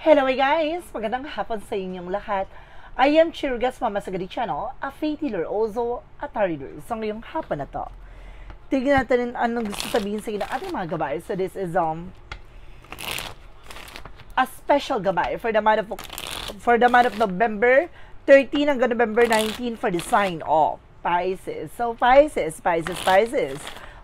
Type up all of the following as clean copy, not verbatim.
Hello guys! Magandang hapon sa inyong lahat. I am Chirgas Mama Sagadi Channel, a faith healer also a tarot reader. So ngayong hapon na to, tignan natin anong gusto sabihin sa inyo ng ating mga gabay. So this is a special gabay for the month of November 13 hanggang November 19 for the sign of Pisces. So Pisces.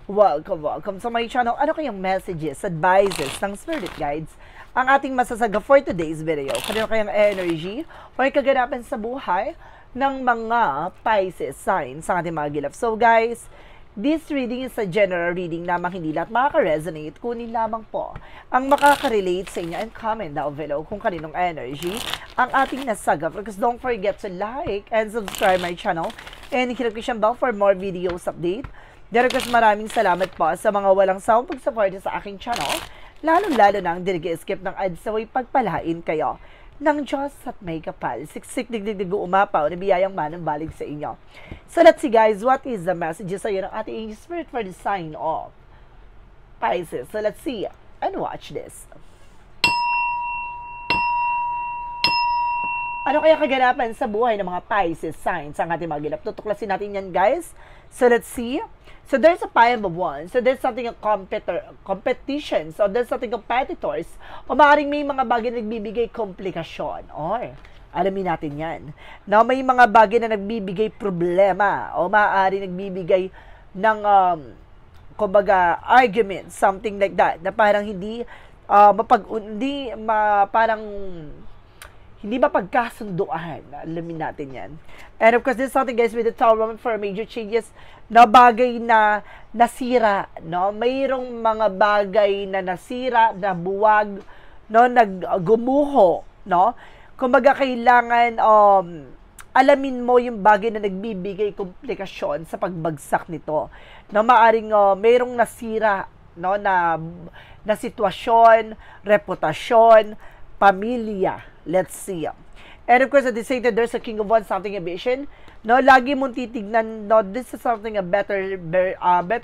Welcome sa my channel. Ano kayang messages, advices ng spirit guides ang ating masasaga for today's video? Kanino kayang energy o kaganapan sa buhay ng mga Pisces signs sa ating mga gilap? So guys, this reading is a general reading lamang, hindi lahat makaka-resonate, kunin lamang po ang makaka-relate sa inyo, and comment down below kung kaninong energy ang ating nasaga. Because don't forget to like and subscribe my channel and hit the bell for more videos update. Diyos, maraming salamat po sa mga walang sawang pag-support sa aking channel, lalong-lalo na ang skip ng ads sa way pagpalain kayo ng Diyos at may kapal. Siksik digdig umapaw na biyayang manang balik sa inyo. So let's see guys, what is the message sa iyo ng ating spirit for the sign of Pisces? So let's see and watch this. Ano kaya kaganapan sa buhay ng mga Pisces signs ang ating mga gilap? Tutuklasin natin yan guys. So let's see. So there's a Five of Wands. So there's something of competition. So there's something competitors. O maaaring may mga bagay na nagbibigay komplikasyon. Or, alamin natin yan. Now, may mga bagay na nagbibigay problema. O maaaring nagbibigay ng, kumbaga, argument. Something like that. Na parang hindi mapagkasunduan. Alamin natin yan. And of course, this is something guys with the Tower moment for major changes na bagay na nasira, no? Mayroong mga bagay na nasira, na buwag, no? Naggumuho, no? Kumbaga kailangan alamin mo yung bagay na nagbibigay komplikasyon sa pagbagsak nito. No, maaring mayroong nasira, no, na sitwasyon, reputasyon, pamilya. Let's see. And of course, at the same time, there's a King of Wands, something ambition. No, lagi mong titignan, no, this is something a better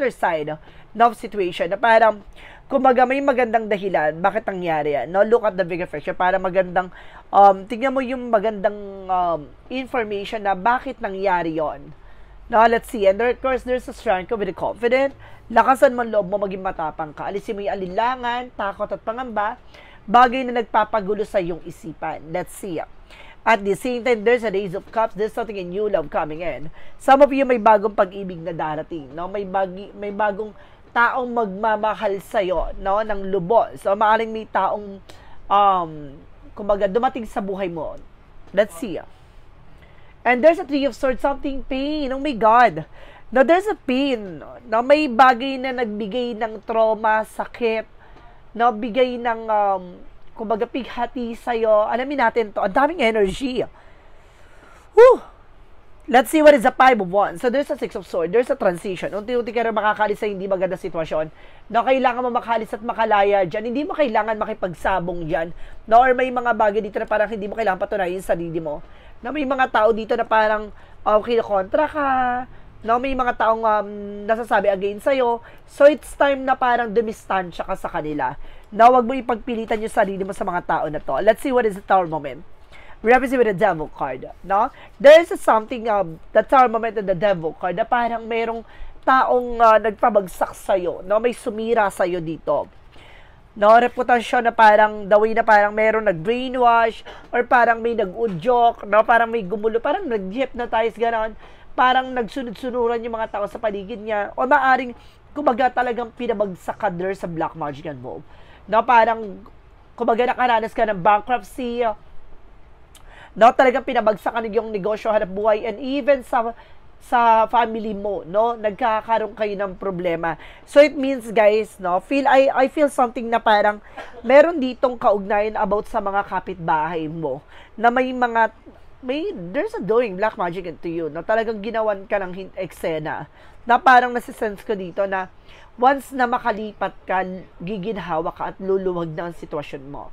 side of situation. Na parang, kumbaga may magandang dahilan, bakit nangyari yan? No, look at the bigger picture, para magandang, tignan mo yung magandang information na bakit nangyari yon. No, let's see. And of course, there's a strength with the confident. Lakasan mo loob mo, maging matapang ka. Alisin mo yung alinlangan, takot at pangamba, bagay na nagpapagulo sa iyong isipan. Let's see. At the same time, there's a Ace of Cups. There's something in new love coming in. Some of you may bagong pag-ibig na darating. No? May bagong taong magmamahal sa'yo, no? Ng lubos. So, maaaring may taong, kumbaga, dumating sa buhay mo. Let's see. And there's a Three of Swords, something pain. Oh my God. Now, there's a pain. No? May bagay na nagbigay ng trauma, sakit, no? Bigay ng, kumbaga, pighati sa'yo. Alamin natin to. Ang daming energy. Woo! Let's see what is the Five of Wands. So, there's a Six of Swords. There's a transition. Unti-unti ka rin makakalis sa hindi maganda sitwasyon. No, kailangan mo makalis at makalaya dyan. Hindi mo kailangan makipagsabong dyan. No, or may mga bagay dito na parang hindi mo kailangan patunayin sa sarili mo. No, may mga tao dito na parang kinakontra ka. No, may mga taong nasasabi against sa'yo. So, it's time na parang dumistansya ka sa kanila. Now, wag mo ipagpilitan yung sarili mo sa mga tao na to. Let's see what is the Tower moment. Represent with the Devil card. No? There is something, the Tower moment and the Devil card, na parang mayroong taong nagpabagsak sa'yo. No? May sumira sa'yo dito. No? Reputasyon na parang, the way na parang mayroong nag-brainwash, or parang may nag-udyok, no? Parang may gumulo, parang nag-hypnotize, gano'n. Parang nagsunod-sunuran yung mga tao sa paligid niya, o maaring, kumbaga talagang pinabagsak ka there sa Black Magic and Wolf. No, parang, kumbaga nakaranas ka ng bankruptcy, no, talagang pinabagsakan yung negosyo, hanap buhay, and even sa family mo, no, nagkakaroon kayo ng problema. So, it means, guys, no, I feel something na parang, meron ditong kaugnayan about sa mga kapitbahay mo, na there's a doing black magic into you, no, talagang ginawan ka ng eksena, na parang nasisense ko dito na, once na makalipat ka, giginhawa ka at luluwag na ang sitwasyon mo.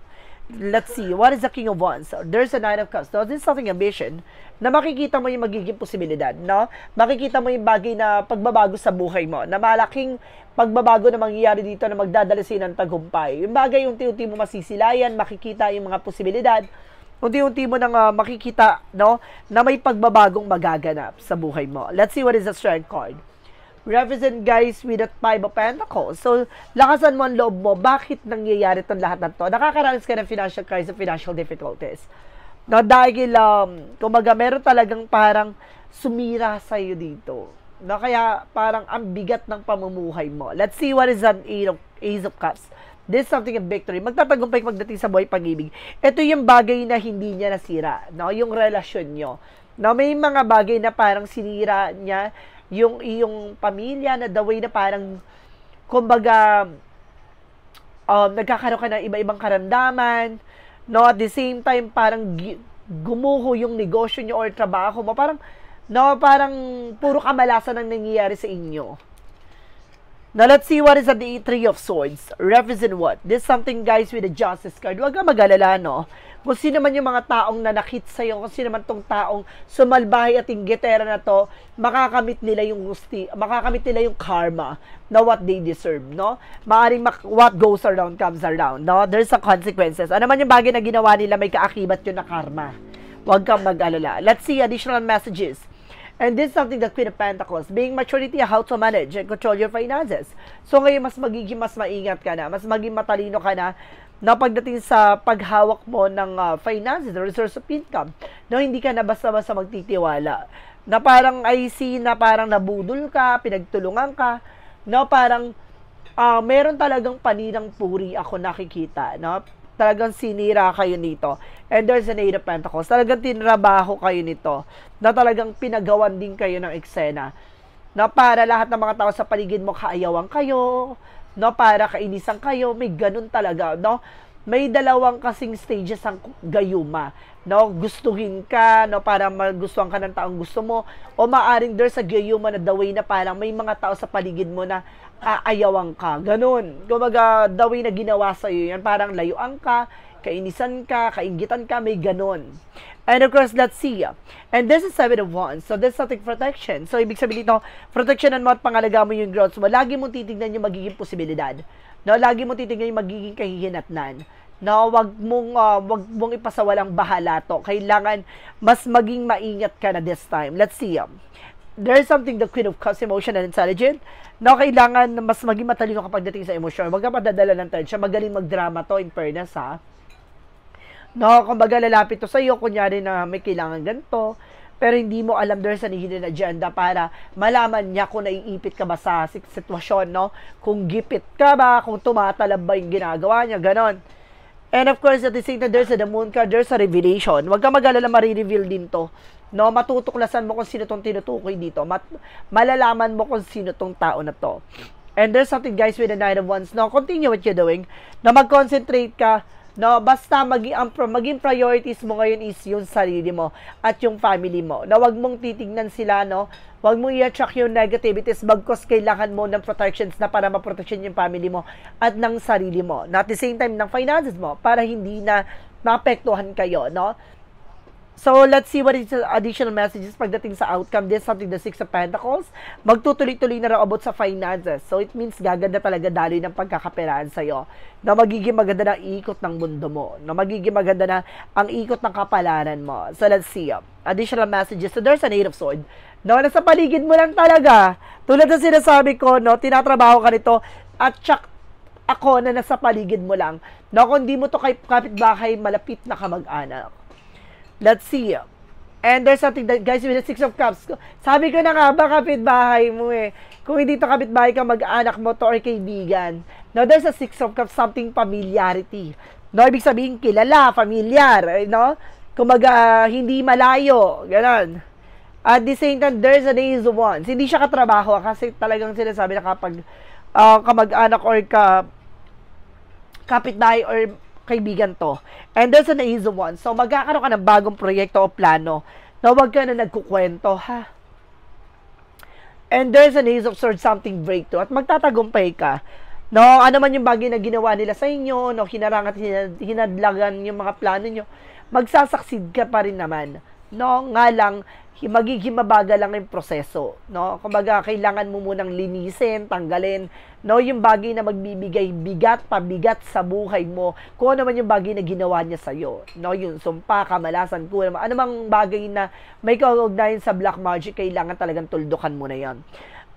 Let's see, what is the King of Wands? There's a Nine of Cups. So, this is something ambition na makikita mo yung magiging posibilidad, no? Makikita mo yung bagay na pagbabago sa buhay mo, na malaking pagbabago na mangyayari dito na magdadala sa'yo ng tagumpay. Yung bagay, unti-unti mo masisilayan, makikita yung mga posibilidad, unti-unti mo nang makikita, no, na may pagbabagong magaganap sa buhay mo. Let's see what is the Strength card. Represent, guys, with that Five of Pentacles. So, lakasan mo ang loob mo. Bakit nangyayari itong lahat ng to? Nakakaranas ka ng financial crisis, financial difficulties. No, dahil, kumaga, meron talagang parang sumira sa'yo dito. No, kaya parang ang bigat ng pamumuhay mo. Let's see what is an Ace of Cups. This is something of victory. Magtatagumpay magdating sa buhay pag-ibig. Ito yung bagay na hindi niya nasira. No, yung relasyon nyo. No, may mga bagay na parang sinira niya yung iyong pamilya na the way na parang kumbaga nagkakaroon ka ng iba-ibang karamdaman, no, at the same time parang gumuho yung negosyo nyo or trabaho mo, parang no, parang puro kamalasan ang nangyayari sa inyo. Now, let's see what is at the Three of Swords. Represent what? This is something, guys, with the Justice card. Huwag ka mag-alala, no? Kung sino man yung mga taong nanakit sa'yo, kung sino man tong taong sumalbahay at inggitera na to, makakamit nila yung gusti, makakamit nila yung karma na what they deserve, no? Maaring what goes around comes around, no? There's some consequences. Ano man yung bagay na ginawa nila, may kaakibat yun na karma. Huwag kang mag-alala. Let's see additional messages. And this is something that Queen of Pentacles, being maturity, how to manage and control your finances. So ngayon, mas maingat ka na, mas maging matalino ka na pagdating sa paghawak mo ng finances, resource of income. No, hindi ka na basta-basta magtitiwala. Na parang I see na parang nabudol ka, pinagtulungan ka, no, parang meron talagang paninang puri ako nakikita, no? Talagang sinira kayo nito. And there's an Eight of Pentacles. Talagang tinrabaho kayo nito. Na talagang pinagawan din kayo ng eksena. Na para lahat ng mga tao sa paligid mo kaayawan kayo. No, para kainisan kayo. May ganun talaga, no? May dalawang kasing stages ang gayuma. No, gustuhin ka, no, para magustuhan ka ng taong gusto mo. O maaring there's a gayuma na the way na parang may mga tao sa paligid mo na aayawang ka. Ganun. Kumbaga, the way na ginawa sa'yo yan, parang layuan ka, kainisan ka, kainggitan ka, may ganun. And of course, let's see. And this is Seven of Wands. So, this is something protection. So, ibig sabihin nito, protectionan mo at pangalaga mo yung growth mo. Lagi mong titignan yung magiging posibilidad. No, lagi mong titignan yung magiging kahihinatnan. No, wag mong ipasawalang bahala to. Kailangan mas maging maingat ka na this time. Let's see. There's something the Queen of Cups, emotional and intelligent. No, kailangan mas maging matalino kapag dating sa emosyon. Huwag ka padadala ng tension. Magaling magdrama to, in fairness, ha. No, kumbaga lalapit to sa'yo, kunyari na may kailangan ganito, pero hindi mo alam there's an hidden agenda para malaman niya kung naiipit ka ba sa sitwasyon, no? Kung gipit ka ba, kung tumatalab ba yung ginagawa niya, ganon. And of course, at the same time, there's a the Moon card, there's a revelation. Huwag ka mag-alala, marireveal din to. No, matutuklasan mo kung sino tong tinutukoy dito. Malalaman mo kung sino tong tao na to. And there's something, guys, with the Nine of Wands. No, continue what you're doing. Na mag-concentrate ka. No, basta maging priorities mo ngayon is yung sarili mo at yung family mo. Na wag mong titignan sila, no? Wag mong i-attract yung negativities, bagkos kailangan mo ng protections na para ma-protection yung family mo at ng sarili mo. Na at the same time, ng finances mo para hindi na maapektuhan kayo, no? So, let's see what is the additional messages pagdating sa outcome. This is something the Six of Pentacles. Magtutuloy-tuloy na rin about sa finances. So, it means gaganda talaga daloy ng pagkakaperahan sa'yo. Na magiging maganda na ikot ng mundo mo. Na magiging maganda na ang ikot ng kapalaran mo. So, let's see. Additional messages. So, there's an Eight of Swords. No, nasa paligid mo lang talaga. Tulad na sinasabi ko, no, tinatrabaho ka nito at tsak ako na nasa paligid mo lang. No, kung di mo to kay kapitbahay, malapit na kamag-anak. Let's see. And there's something that, guys, with the Six of Cups. Sabi ko na nga, ba kapitbahay mo eh. Kung hindi to kapitbahay ka, mag-anak mo to or kaibigan. Now, there's a Six of Cups, something familiarity. No, ibig sabihin, kilala, familiar, no? Kumaga, hindi malayo, gano'n. At the same time, there's an Ace of Wands. Hindi siya katrabaho kasi talagang sinasabi na kapag kamag-anak or kapitbahay or kaibigan to. And there's an Ace of Wands. So, magkakaroon ka ng bagong proyekto o plano na huwag ka na nagkukwento, ha? And there's an Ace of Swords, something breakthrough. At magtatagumpay ka. No, ano man yung bagay na ginawa nila sa inyo, no, hinarang at hinadlagan yung mga plano nyo, magsasucceed ka pa rin naman. No, nga lang, magiging mabagal lang yung proseso. No, kumbaga, kailangan mo munang linisin, tanggalin, no, yung bagay na magbibigay bigat, pabigat sa buhay mo, kung ano man yung bagay na ginawa niya sa'yo. No, yung sumpa, kamalasan, kung ano mang bagay na may kaugnayan sa black magic, kailangan talagang tuldukan mo na yan.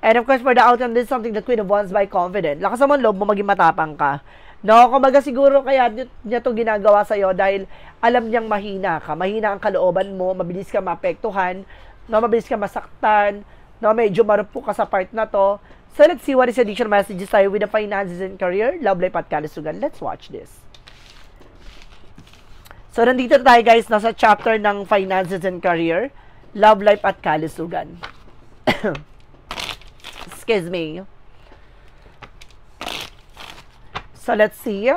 And of course, for the outcome, this is something the Queen of Wands by confident. Lakas naman loob mo, maging matapang ka. No, kumbaga siguro kaya niya to ginagawa sa'yo dahil alam niyang mahina ka. Mahina ang kalooban mo, mabilis ka maapektuhan, no, mabilis ka masaktan, no, medyo marupok ka sa part na to. So let's see what is additional messages tayo with the finances and career, love life at kalusugan. Let's watch this. So nandito tayo guys, nasa chapter ng finances and career, love life at kalusugan. Excuse me. So let's see.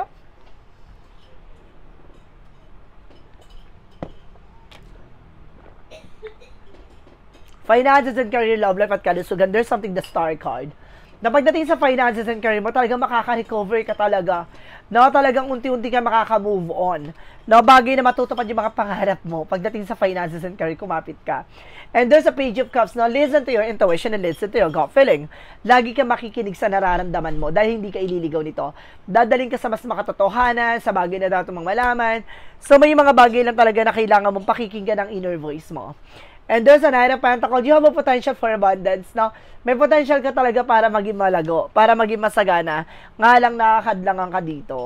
Finances and career, love life at kalusugan. There's something, the star card. Na pagdating sa finances and career mo, talagang makaka-recover ka talaga. No, talagang unti-unti ka makaka-move on. No, bagay na matutupad yung mga pangarap mo pagdating sa finances and career, kumapit ka. And there's a page of cups. Now, listen to your intuition and listen to your gut feeling. Lagi ka makikinig sa nararamdaman mo dahil hindi ka ililigaw nito. Dadaling ka sa mas makatotohanan, sa bagay na dapat mong malaman. So, may mga bagay lang talaga na kailangan mong pakikinggan ng inner voice mo. And there's a Nine of Pentacles. You have a potential for abundance. No? May potential ka talaga para maging malago, para maging masagana. Nga lang nakakadlangan ka dito.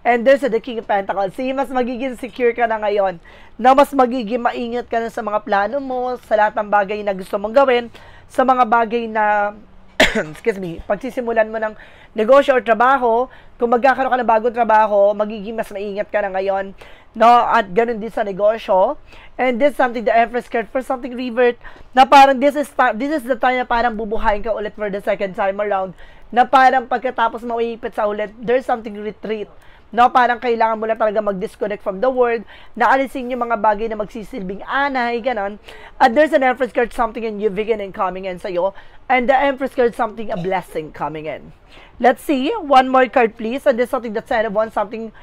And there's the King of Pentacles. See, mas magiging secure ka na ngayon. Na mas magiging maingat ka na sa mga plano mo, sa lahat ng bagay na gusto mong gawin, sa mga bagay na, excuse me, pagsisimulan mo ng negosyo or trabaho, kung magkakaroon ka ng bagong trabaho, magiging mas maingat ka na ngayon. No, at ganun din sa negosyo. And this is something the Empress card for something revert na parang this is the time na parang bubuhayin ka ulit for the second time around, na parang pagkatapos mauipit sa ulit, there's something retreat. No, parang kailangan mo na talaga mag-disconnect from the world, na alisin yung mga bagay na magsisilbing anay, ganon. At there's an Empress card, something in you beginning coming in sa'yo. And the Empress card, something, a blessing coming in. Let's see, one more card please. And there's something, the Ten of Wands, something,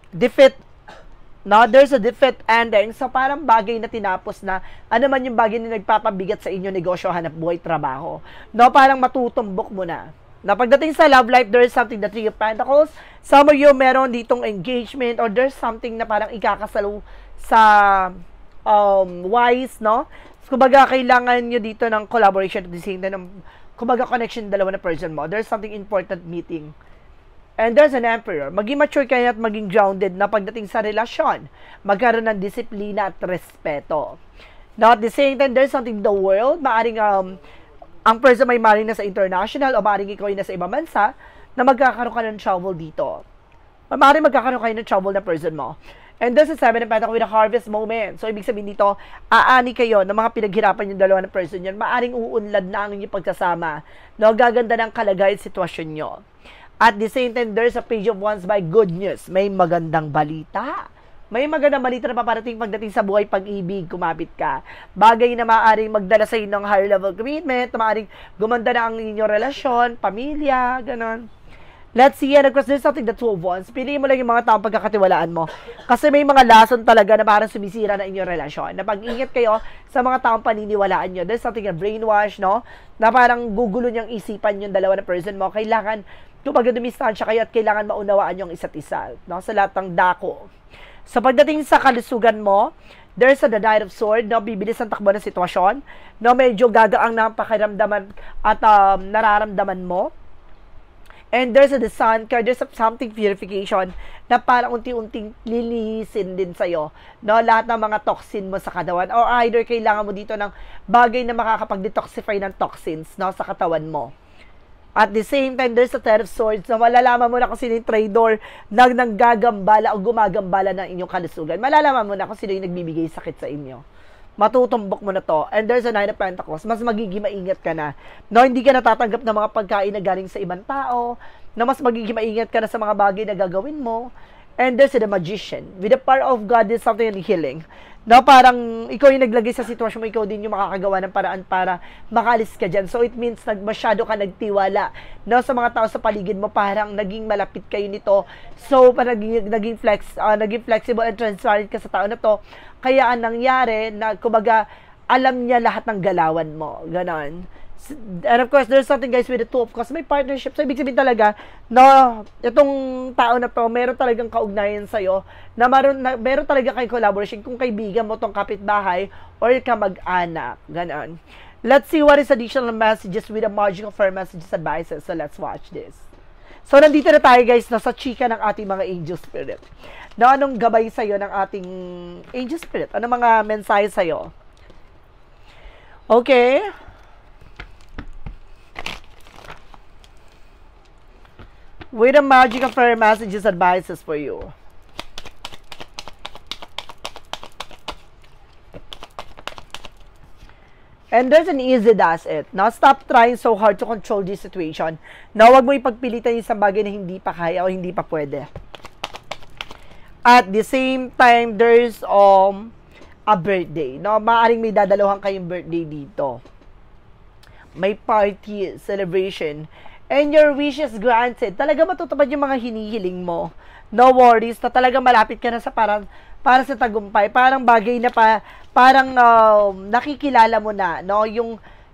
defeat. No, there's a defeat ending. So, parang bagay na tinapos na, ano man yung bagay na nagpapabigat sa inyo, negosyo, hanap buhay, trabaho. No, parang matutumbok mo na. Na pagdating sa love life, there is something, the Three of Pentacles. Some of you, meron ditong engagement or there's something na parang ikakasalo sa wise, no? So, kumbaga, kailangan nyo dito ng collaboration at the same time, kumbaga, connection dalawa na person mo. There's something important meeting. And there's an Emperor. Maging mature kayo at maging grounded na pagdating sa relasyon. Magkaroon ng disiplina at respeto. Now, at the same time, there's something, the world. Maaring ang person may maring na sa international o maring ikaw ay nasa ibang bansa na magkakaroon ka ng trouble dito. Maaring magkakaroon kayo ng trouble na person mo. And there's a Seven of Pentacles with a harvest moment. So, ibig sabihin dito, aani kayo ng mga pinaghirapan yung dalawa na person yun. Maaring uunlad na ang inyong pagsasama. No, gaganda ng kalagayan sitwasyon nyo. At the same time, there's a Page of Wands by good news. May magandang balita. May magandang balita na paparating pagdating sa buhay pag-ibig, kumapit ka. Bagay na maaaring magdala sa inyo ng higher level commitment, na maaaring gumanda na ang inyong relasyon, pamilya, ganon. Let's see, and of course, there's something, the Two of Wands. Piliin mo lang yung mga taong pagkakatiwalaan mo. Kasi may mga lason talaga na parang sumisira na inyong relasyon. Na pag-ingat kayo sa mga taong paniniwalaan nyo. There's something, a brainwash, no? Na parang gugulo niyang isipan yung dalawa na person mo. Kailangan, kumbaga dumistansya kayo at kailangan maunawaan yung isa't isa, no? Sa lahat ng dako. So, pagdating sa kalusugan mo, there's a the Knight of Swords, no? Bibilis ang takbo ng sitwasyon, no? Medyo gagaang na pakiramdaman at nararamdaman mo. And there's a the Sun card, there's something purification na parang unti-unting lilisin din sa'yo, no? Lahat ng mga toxin mo sa katawan. Or either kailangan mo dito ng bagay na makakapag-detoxify ng toxins, no? Sa katawan mo. At the same time, there's a Ten of Swords na malalaman mo na kung sino yung traitor na nanggagambala o gumagambala ng inyong kalusugan. Malalaman mo na kung sino yung nagbibigay sakit sa inyo. Matutumbok mo na to. And there's a Nine of Pentacles. Mas magiging maingat ka na. No, hindi ka natatanggap ng mga pagkain na galing sa ibang tao. Na mas magiging maingat ka na sa mga bagay na gagawin mo. And there's the Magician. With the power of God, there's something in healing. No, parang ikaw yung naglagay sa sitwasyon mo, ikaw din yung makakagawa ng paraan para makalis ka dyan. So, it means masyado ka nagtiwala, no, sa mga tao sa paligid mo, parang naging malapit kayo nito. So, parang naging flexible and transparent ka sa tao na to. Kaya ang nangyari, na kumbaga, alam niya lahat ng galawan mo. Ganon. And of course, there's something guys with the two of course, may partnership. So, ibig sabihin talaga, no, itong tao na to, meron talagang kaugnayan sa'yo, na meron talaga kayong collaboration kung kaibigan mo tong kapitbahay or kamag-anak. Ganon. Let's see what is additional messages with the magical fair messages advices. So, let's watch this. So, nandito na tayo guys, no, sa chika ng ating mga angel spirit. No, anong gabay sa'yo ng ating angel spirit? Anong mga mensahe sa'yo? Okay. With the magic of fairy messages advices for you. And there's an easy does it. Now, stop trying so hard to control this situation. Now, wag mo ipagpilitan yung isang bagay na hindi pa kaya o hindi pa pwede. At the same time, there's a birthday. No, maaaring may dadalohan kayong birthday dito. May party, celebration. And your wish is granted. Talaga matutupad yung mga hinihiling mo. No worries. Na talaga malapit ka na sa para sa tagumpay. Parang bagay na parang nakikilala mo na, no?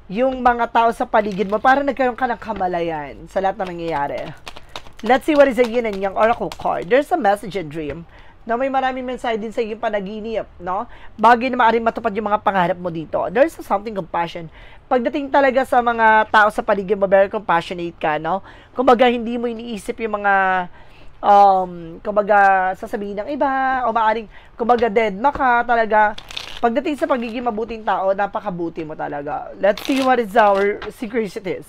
Yung mga tao sa paligid mo, parang nagkaroon ka ng kamalayan sa lahat na nangyayari. Let's see what is a yin and yang oracle card. There's a message and dream. No, may maraming mensahe din sa iyong panaginip, no? Bagay na maaaring matupad yung mga pangarap mo dito. There's something compassion. Pagdating talaga sa mga tao sa paligid mo, very compassionate ka, no? Kumbaga, hindi mo iniisip yung mga, kumbaga, sasabihin ng iba, o maaaring, kumbaga, deadma ka, talaga. Pagdating sa pagiging mabuting tao, napakabuti mo talaga. Let's see what is our synchronicities.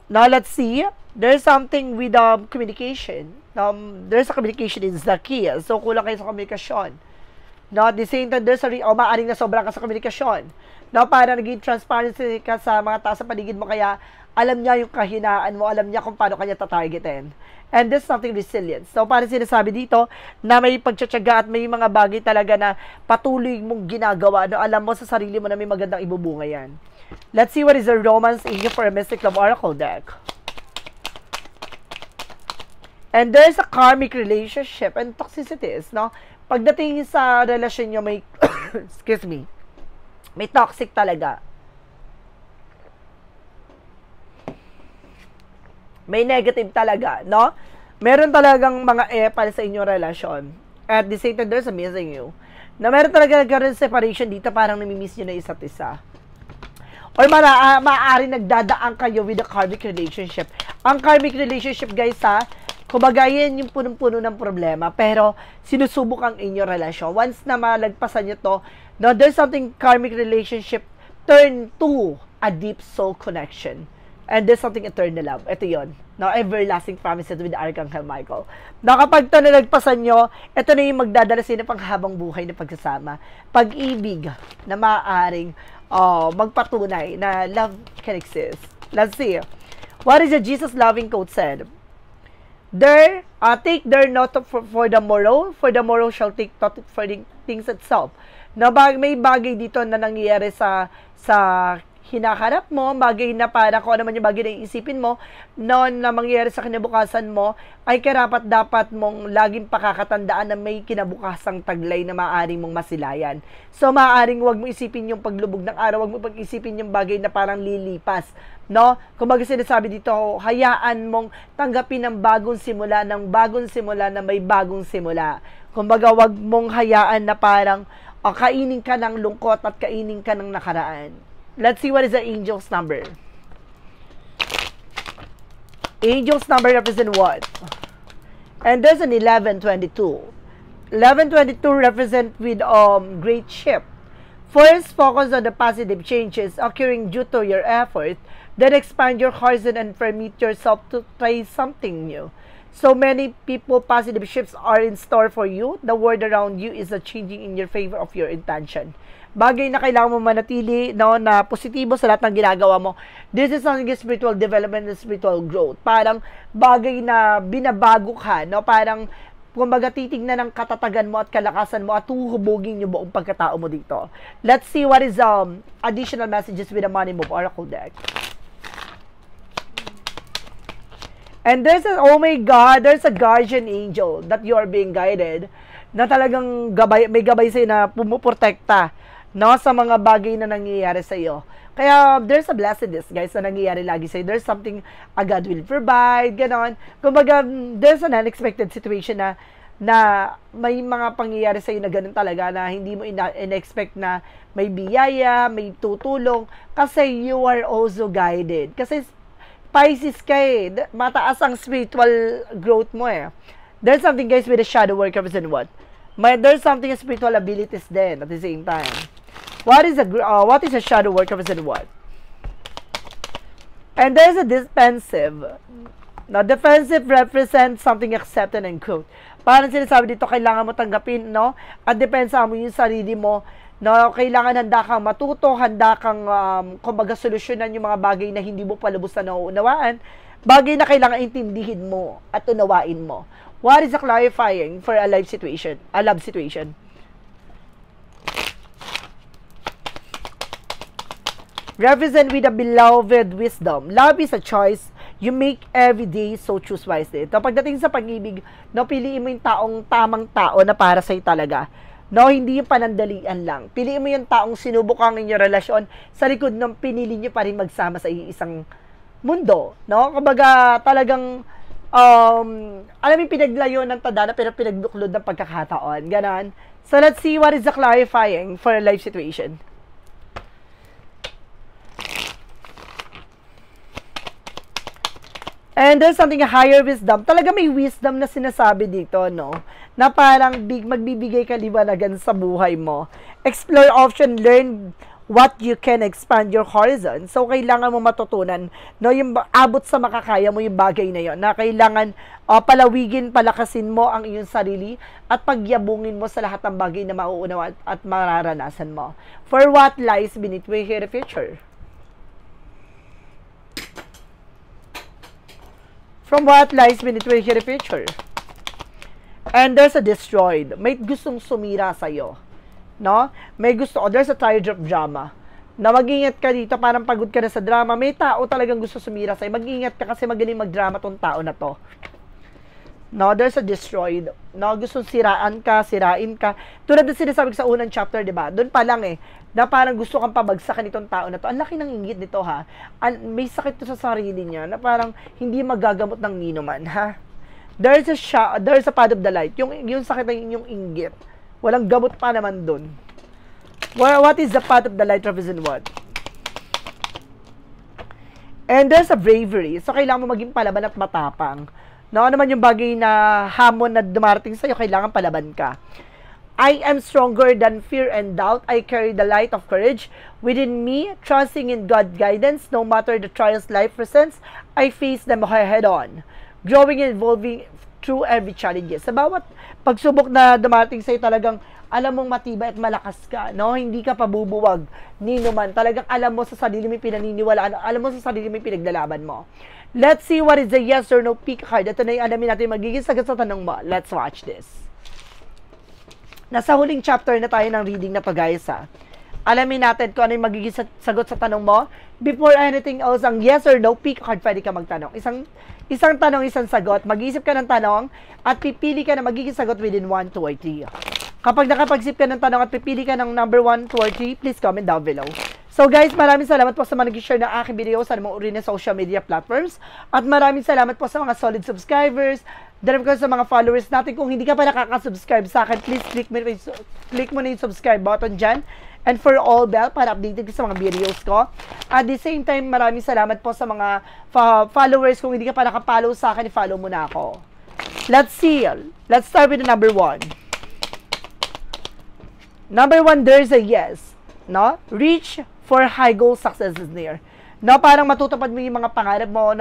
Now, let's see. There's something with communication. There's a communication is the key. So, kulang kayo sa komunikasyon. No, at the same time, there's maaaring na sobrang ka sa komunikasyon. No, para naging transparency ka sa mga tao sa paligid mo, kaya alam niya yung kahinaan mo, alam niya kung paano kanya tatargetin. And there's something resilience. So, parang sinasabi dito, na may pagtsatsaga at may mga bagay talaga na patuloy mong ginagawa, no, alam mo sa sarili mo na may magandang ibubunga yan. Let's see what is the romance angel for a Mystic Love Oracle deck. And there's a karmic relationship and toxicities, no? Pagdating sa relasyon nyo, may, excuse me, may toxic talaga. May negative talaga, no? Meron talagang mga epal sa inyong relasyon. At the same time, there's a missing you. Na meron talaga nagkaroon separation dito, parang namimiss nyo na isa't isa. Or maaari nagdadaan kayo with a karmic relationship. Ang karmic relationship, guys, kumbaga, yan yung punong-puno ng problema, pero sinusubok ang inyong relasyon. Once na malagpasan nyo to, no, there's something karmic relationship turn to a deep soul connection. And there's something eternal love. Ito yun. No, everlasting promises with Archangel Michael. Na kapag ito na nagpasan nyo, ito na yung magdadala sa inyo pang habang buhay na pagsasama. Pag-ibig na maaaring magpatunay na love can exist. Let's see. What is the Jesus loving quote said? Take their note for the morrow shall take thought for the things itself. Na may bagay dito na nangyayari sa hinaharap mo, bagay na para kung ano man yung bagay na iisipin mo, noon na mangyayari sa kinabukasan mo, ay karapat-dapat mong laging pakakatandaan na may kinabukasang taglay na maaaring mong masilayan. So, maaaring wag mo isipin yung paglubog ng araw, wag mo pag-isipin yung bagay na parang lilipas. No? Kung baga sinasabi dito, hayaan mong tanggapin ng bagong simula na may bagong simula. Kung baga, wag mong hayaan na parang kainin ka ng lungkot at kainin ka ng nakaraan. Let's see what is the angel's number. Angel's number represent what? And there's an 1122. 1122 represent with great ship. First, focus on the positive changes occurring due to your effort. Then expand your horizon and permit yourself to try something new. So many people, positive shifts are in store for you. The world around you is changing in your favor of your intention. Bagay na kailangan mo manatili, no, na positibo sa lahat ng ginagawa mo. This is something spiritual development and spiritual growth. Parang bagay na binabago ka, no, parang kumbaga titignan ng katatagan mo at kalakasan mo at huhubugin yung buong pagkatao mo dito. Let's see what is additional messages with the Money Move Oracle deck. And there's oh my God, there's a guardian angel that you are being guided na talagang may gabay sa'yo na pumuprotekta, no, sa mga bagay na nangyayari sa iyo. Kaya there's a blessedness, guys, na nangyayari lagi sa'yo. There's something God will provide, ganon. Kumbaga, there's an unexpected situation na may mga pangyayari sa'yo na ganun talaga na hindi mo in-expect na may biyaya, may tutulong, kasi you are also guided. Kasi Pisces ka eh. Mataas ang spiritual growth mo eh. There's something, guys, with the shadow work represent what? There's something spiritual abilities then at the same time. What is a shadow work represent what? And there's a defensive. Now, defensive represents something accepted and growth. Parang sinasabi dito, kailangan mo tanggapin, no? At depensa mo yung sarili mo, no, kailangan handa kang matuto, handa kang kumbaga solusyonan yung mga bagay na hindi mo palubos na nauunawaan, bagay na kailangan intindihin mo at unawain mo. What is a clarifying for a love situation? Represent with a beloved wisdom. Love is a choice you make every day, so choose wisely. So, pagdating sa pag-ibig, no, piliin mo yung tamang tao na para sa'yo talaga. No, hindi yung panandalian lang. Piliin mo yung taong sinubok ang inyong relasyon sa likod ng pinili nyo pa rin magsama sa isang mundo. No? Kumbaga, talagang, alam mo yung pinaglayo ng tadhana pero pinagbuklod ng pagkakataon. Ganon. So, let's see what is the clarifying for a life situation. And there's something higher wisdom. Talaga may wisdom na sinasabi dito, no? Na parang magbibigay ka liwanagan sa buhay mo. Explore option, learn what you can expand your horizon. So, kailangan mo matutunan, no? Yung abot sa makakaya mo yung bagay na yon. Na kailangan palawigin, palakasin mo ang iyong sarili at pagyabungin mo sa lahat ng bagay na mauunawa at mararanasan mo. For what lies beneath we hear the future. From what lies beneath we hear the future. And there's a destroyed. May gustong sumira sa'yo. No? May gusto, there's a tired of drama. Na mag-ingat ka dito, parang pagod ka na sa drama. May tao talagang gusto sumira sa'yo. Mag-ingat ka kasi magaling mag-drama tong tao na to. No? There's a destroyed. No? Gustong sirain ka. Tulad na sinasabi sa unang chapter, di ba? Doon pa lang eh. Na parang gusto kang pabagsakan itong tao na to. Ang laki ng inggit nito, ha? May sakit to sa sarili niya na parang hindi magagamot ng ninuman, ha? There's a path of the light. Yung sakit ng inyong inggit. Walang gamot pa naman dun. What is the path of the light represent what? And there's a bravery. So, kailangan mo maging palaban at matapang. No, ano naman yung bagay na hamon na dumarating sa'yo, kailangan palaban ka. I am stronger than fear and doubt. I carry the light of courage within me, trusting in God's guidance. No matter the trials life presents, I face them head on. Growing and evolving through every challenges. Sa bawat pagsubok na dumating sa'yo, talagang alam mong matibay at malakas ka. No? Hindi ka pabubuwag. Ninuman. Talagang alam mo sa sarili mo pinaniniwalaan. Alam mo sa sarili mo pinaglalaban mo. Let's see what is the yes or no pick card. Ito na yung alamin natin magiging sagot sa tanong mo. Let's watch this. Nasa huling chapter na tayo ng reading na to, guys, ha. Alamin natin kung ano yung magiging sagot sa tanong mo. Before anything else, ang yes or no, pick a card, pwede ka magtanong. Isang tanong, isang sagot. Mag-iisip ka ng tanong at pipili ka na magiging sagot within 1, 2, or 3. Kapag nakapag-isip ka ng tanong at pipili ka ng number 1, 2, or 3, please comment down below. So guys, maraming salamat po sa mga nag-share ng aking video sa mga uri na social media platforms. At maraming salamat po sa mga solid subscribers. Dahil ko sa mga followers natin. Kung hindi ka pa nakaka-subscribe sa akin, please click mo na yung subscribe button dyan. And for all bell para updated ka sa mga videos ko. At the same time, maraming salamat po sa mga followers. Kung hindi ka pa nakapollow sa akin, i-follow mo na ako. Let's see. Let's start with the number 1. Number 1, there's a yes. No? Reach for high goal, success is near. No, parang matutupad mo yung mga pangarap mo,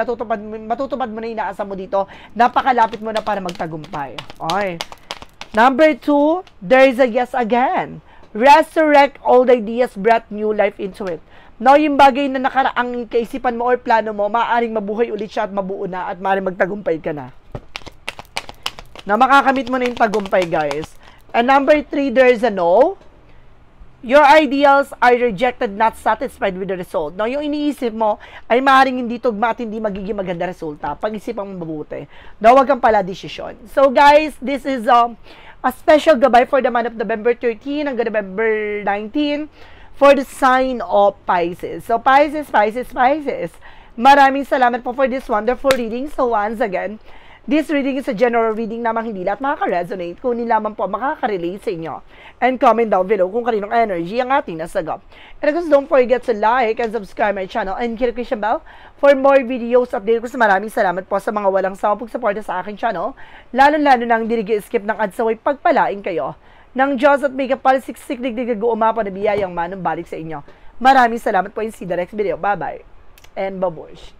matutupad mo na yung inaasa mo dito, napakalapit mo na para magtagumpay. Okay. Number 2, there is a yes again. Resurrect old ideas, brought new life into it. No, yung bagay na nakaraang kaisipan mo or plano mo, maaaring mabuhay ulit siya at mabuo na at maaaring magtagumpay ka na. na makakamit mo na yung tagumpay, guys. And number 3, there's a no. Your ideals are rejected, not satisfied with the result. No, yung iniisip mo ay maaaring hindi tugma at hindi magiging maganda resulta. Pag-isipan mo mabuti. No, wag kang pala desisyon. So, guys, this is a special gabay for the month of November 13 hanggang November 19 for the sign of Pisces. So, Pisces, maraming salamat po for this wonderful reading. So, once again, this reading is a general reading namang hindi lahat makaka-resonate, kung hindi lamang po makaka-relate sa inyo. And comment down below kung kaninong energy ang ating nasagap. And of course, don't forget to like and subscribe my channel and click the bell for more videos update ko. Maraming salamat po sa mga walang sawang pagsuporta sa aking channel. Lalo-lalo nang dinigi-skip ng ads away pagpalain kayo ng Diyos at may kapalisiksik digdig umapa na biyayang manumbalik sa inyo. Maraming salamat po and see the next video. Bye-bye and babush.